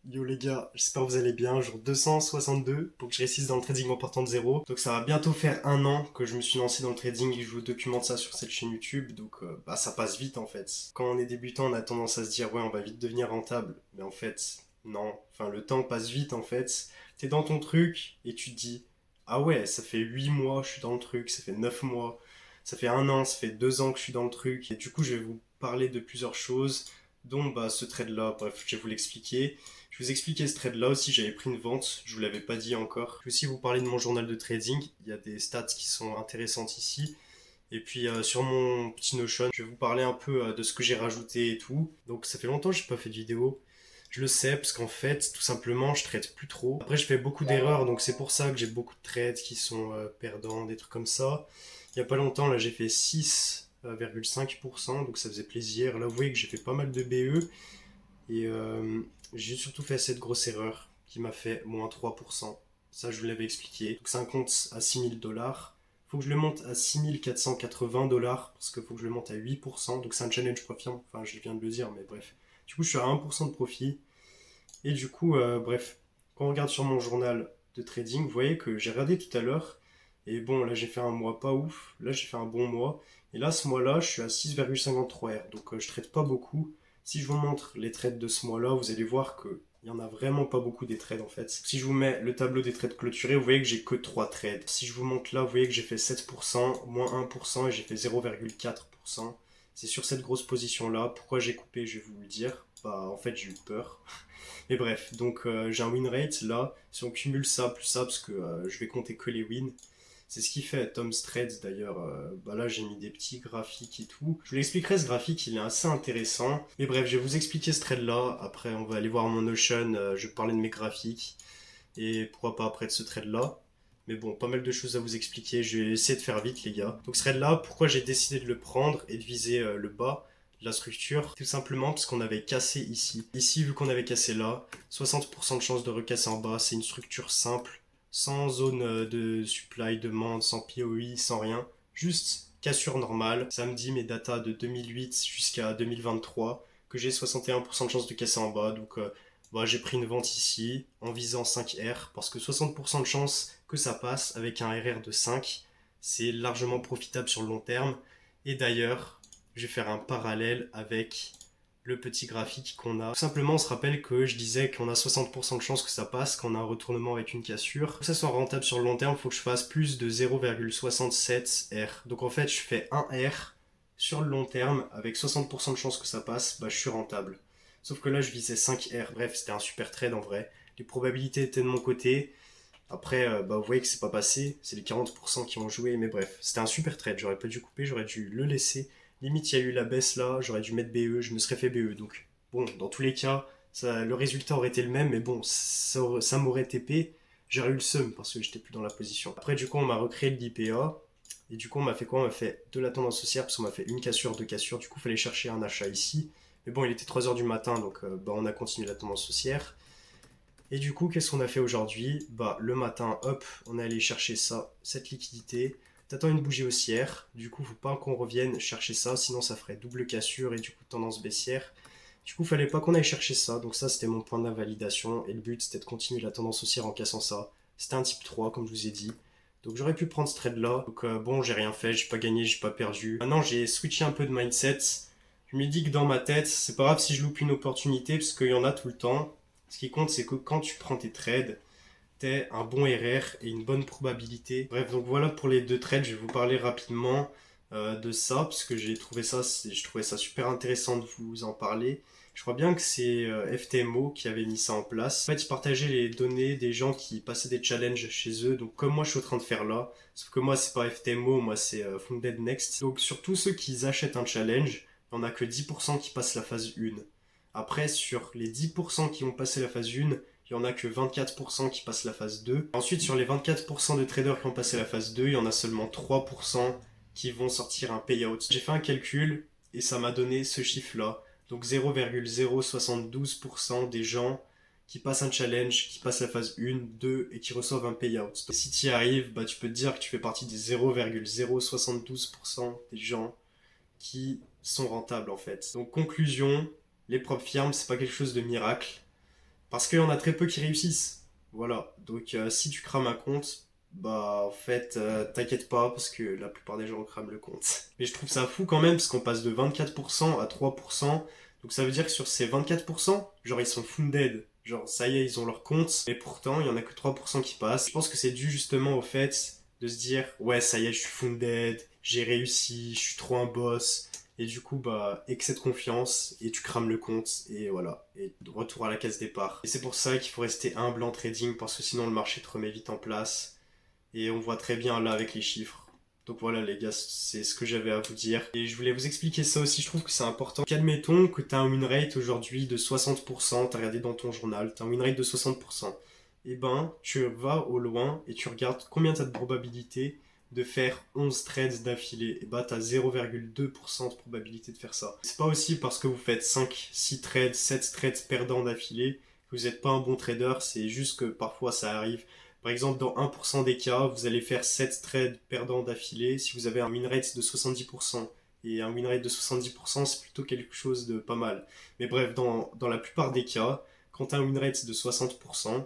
Yo les gars, j'espère que vous allez bien, jour 262 pour que je réussisse dans le trading en partant de zéro. Donc ça va bientôt faire un an que je me suis lancé dans le trading et que je vous documente ça sur cette chaîne YouTube. Donc ça passe vite en fait. Quand on est débutant, on a tendance à se dire ouais on va vite devenir rentable. Mais en fait, non. Enfin le temps passe vite en fait. T'es dans ton truc et tu te dis ah ouais ça fait 8 mois que je suis dans le truc, ça fait 9 mois, ça fait un an, ça fait 2 ans que je suis dans le truc. Et du coup je vais vous parler de plusieurs choses dont ce trade là, bref je vais vous l'expliquer. Je vous expliquais ce trade là aussi, j'avais pris une vente, je vous l'avais pas dit encore. Je vais aussi vous parler de mon journal de trading, il y a des stats qui sont intéressantes ici. Et puis sur mon petit Notion, je vais vous parler un peu de ce que j'ai rajouté et tout. Donc ça fait longtemps que j'ai pas fait de vidéo. Je le sais parce qu'en fait, tout simplement, je trade plus trop. Après, je fais beaucoup d'erreurs, donc c'est pour ça que j'ai beaucoup de trades qui sont perdants, des trucs comme ça. Il y a pas longtemps, là, j'ai fait 6,5%, donc ça faisait plaisir. Là, vous voyez que j'ai fait pas mal de BE. Et j'ai surtout fait cette grosse erreur qui m'a fait moins 3%. Ça, je vous l'avais expliqué. Donc, c'est un compte à 6 000 $. Faut que je le monte à 6 480 $ parce qu'il faut que je le monte à 8%. Donc, c'est un challenge profit. Enfin, je viens de le dire, mais bref. Du coup, je suis à 1% de profit. Et du coup, bref, quand on regarde sur mon journal de trading, vous voyez que j'ai regardé tout à l'heure. Et bon, là, j'ai fait un mois pas ouf. Là, j'ai fait un bon mois. Et là, ce mois-là, je suis à 6,53 R. Donc, je trade pas beaucoup. Si je vous montre les trades de ce mois-là, vous allez voir que il y en a vraiment pas beaucoup des trades en fait. Si je vous mets le tableau des trades clôturés, vous voyez que j'ai que 3 trades. Si je vous montre là, vous voyez que j'ai fait 7%, moins 1% et j'ai fait 0,4%. C'est sur cette grosse position là. Pourquoi j'ai coupé, je vais vous le dire. En fait, j'ai eu peur. Mais bref, donc j'ai un win rate là. Si on cumule ça plus ça, parce que je vais compter que les wins, c'est ce qui fait Tom's Trades d'ailleurs. Là, j'ai mis des petits graphiques et tout. Je vous l'expliquerai ce graphique, il est assez intéressant. Mais bref, je vais vous expliquer ce trade là. Après, on va aller voir mon Notion. Je vais parler de mes graphiques. Et pourquoi pas après de ce trade là. Mais bon, pas mal de choses à vous expliquer. Je vais essayer de faire vite, les gars. Donc, ce trade là, pourquoi j'ai décidé de le prendre et de viser le bas de la structure? Tout simplement parce qu'on avait cassé ici. Ici, vu qu'on avait cassé là, 60% de chance de recasser en bas. C'est une structure simple, sans zone de supply, demande, sans POI, sans rien. Juste cassure normale. Ça me dit mes datas de 2008 jusqu'à 2023 que j'ai 61% de chance de casser en bas. Donc j'ai pris une vente ici en visant 5R parce que 60% de chance que ça passe avec un RR de 5, c'est largement profitable sur le long terme. Et d'ailleurs, je vais faire un parallèle avec le petit graphique qu'on a. Tout simplement, on se rappelle que je disais qu'on a 60% de chance que ça passe quand on a un retournement avec une cassure. Pour que ça soit rentable sur le long terme, il faut que je fasse plus de 0,67 R. Donc en fait, je fais 1 R sur le long terme avec 60% de chance que ça passe, je suis rentable. Sauf que là, je visais 5 R. Bref, c'était un super trade en vrai. Les probabilités étaient de mon côté. Après, vous voyez que c'est pas passé. C'est les 40% qui ont joué. Mais bref, c'était un super trade. J'aurais pas dû couper, j'aurais dû le laisser. Limite, il y a eu la baisse là. J'aurais dû mettre BE. Je me serais fait BE. Donc, bon, dans tous les cas, le résultat aurait été le même. Mais bon, ça m'aurait TP. J'aurais eu le seum parce que j'étais plus dans la position. Après, du coup, on m'a recréé le DPA. Et du coup, on m'a fait quoi? On m'a fait de la tendance haussière parce qu'on m'a fait une cassure, deux cassures. Du coup, il fallait chercher un achat ici. Mais bon, il était 3 h du matin, donc on a continué la tendance haussière. Et du coup, qu'est-ce qu'on a fait aujourd'hui? Le matin, hop, on est allé chercher ça, cette liquidité. T'attends une bougie haussière. Du coup, faut pas qu'on revienne chercher ça, sinon ça ferait double cassure et du coup tendance baissière. Du coup, fallait pas qu'on aille chercher ça. Donc ça, c'était mon point d'invalidation. Et le but, c'était de continuer la tendance haussière en cassant ça. C'était un type 3, comme je vous ai dit. Donc j'aurais pu prendre ce trade là. Donc j'ai rien fait, j'ai pas gagné, j'ai pas perdu. Maintenant, j'ai switché un peu de mindset. Je me dis que dans ma tête, c'est pas grave si je loupe une opportunité, parce qu'il y en a tout le temps. Ce qui compte, c'est que quand tu prends tes trades, t'aies un bon RR et une bonne probabilité. Bref, donc voilà pour les deux trades. Je vais vous parler rapidement de ça, parce que je trouvais ça super intéressant de vous en parler. Je crois bien que c'est FTMO qui avait mis ça en place. En fait, ils partageaient les données des gens qui passaient des challenges chez eux. Donc, comme moi, je suis en train de faire là. Sauf que moi, c'est pas FTMO, moi, c'est Funded Next. Donc, surtout ceux qui achètent un challenge, il n'y en a que 10% qui passent la phase 1. Après, sur les 10% qui ont passé la phase 1, il n'y en a que 24% qui passent la phase 2. Ensuite, sur les 24% de traders qui ont passé la phase 2, il y en a seulement 3% qui vont sortir un payout. J'ai fait un calcul et ça m'a donné ce chiffre-là. Donc 0,072% des gens qui passent un challenge, qui passent la phase 1, 2 et qui reçoivent un payout. Donc, si tu y arrives, tu peux te dire que tu fais partie des 0,072% des gens qui sont rentables en fait. Donc conclusion, les propres firmes, c'est pas quelque chose de miracle. Parce qu'il y en a très peu qui réussissent. Voilà. Donc si tu crames un compte, bah en fait, t'inquiète pas parce que la plupart des gens crament le compte. Mais je trouve ça fou quand même parce qu'on passe de 24% à 3%. Donc ça veut dire que sur ces 24%, genre ils sont funded. Genre ça y est, ils ont leur compte. Et pourtant, il y en a que 3% qui passent. Je pense que c'est dû justement au fait de se dire ouais, ça y est, je suis funded, j'ai réussi, je suis trop un boss. Et du coup, bah, excès de confiance, et tu crames le compte, et voilà. Et retour à la case départ. Et c'est pour ça qu'il faut rester humble en trading, parce que sinon le marché te remet vite en place. Et on voit très bien là avec les chiffres. Donc voilà les gars, c'est ce que j'avais à vous dire. Et je voulais vous expliquer ça aussi, je trouve que c'est important. Qu'admettons que tu as un win rate aujourd'hui de 60%, tu as regardé dans ton journal, tu as un win rate de 60%. Et ben, tu vas au loin et tu regardes combien tu as de probabilité de faire 11 trades d'affilée. Et bah, tu as 0,2% de probabilité de faire ça. C'est pas aussi parce que vous faites 5, 6 trades, 7 trades perdants d'affilée que vous n'êtes pas un bon trader, c'est juste que parfois ça arrive. Par exemple, dans 1% des cas, vous allez faire 7 trades perdants d'affilée si vous avez un win rate de 70%. Et un win rate de 70%, c'est plutôt quelque chose de pas mal. Mais bref, dans la plupart des cas, quand tu as un win rate de 60%,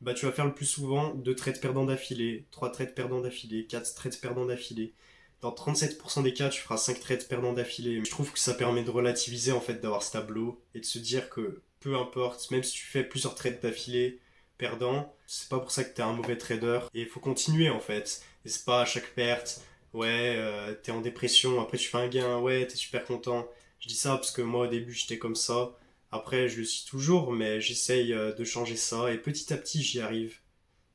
bah, tu vas faire le plus souvent 2 trades perdants d'affilée, 3 trades perdants d'affilée, 4 trades perdants d'affilée. Dans 37% des cas, tu feras 5 trades perdants d'affilée. Je trouve que ça permet de relativiser en fait d'avoir ce tableau et de se dire que peu importe, même si tu fais plusieurs trades d'affilée perdants, c'est pas pour ça que t'es un mauvais trader. Et il faut continuer en fait. Et c'est pas à chaque perte, ouais, t'es en dépression, après tu fais un gain, ouais, t'es super content. Je dis ça parce que moi au début j'étais comme ça. Après, je le suis toujours, mais j'essaye de changer ça et petit à petit j'y arrive.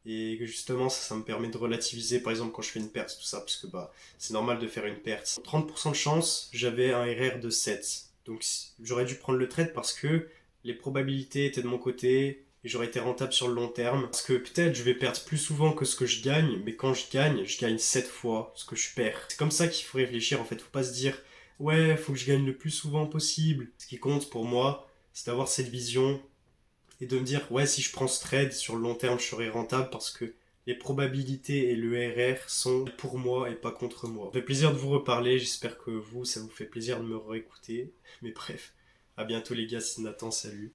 Et justement, ça me permet de relativiser, par exemple, quand je fais une perte, tout ça, parce que bah, c'est normal de faire une perte. 30% de chance, j'avais un RR de 7. Donc j'aurais dû prendre le trade parce que les probabilités étaient de mon côté et j'aurais été rentable sur le long terme. Parce que peut-être je vais perdre plus souvent que ce que je gagne, mais quand je gagne 7 fois ce que je perds. C'est comme ça qu'il faut réfléchir en fait. Faut pas se dire, ouais, faut que je gagne le plus souvent possible. Ce qui compte pour moi, c'est d'avoir cette vision et de me dire, ouais, si je prends ce trade sur le long terme, je serai rentable parce que les probabilités et le RR sont pour moi et pas contre moi. Ça fait plaisir de vous reparler, j'espère que vous, ça vous fait plaisir de me réécouter. Mais bref, à bientôt les gars, c'est Nathan, salut.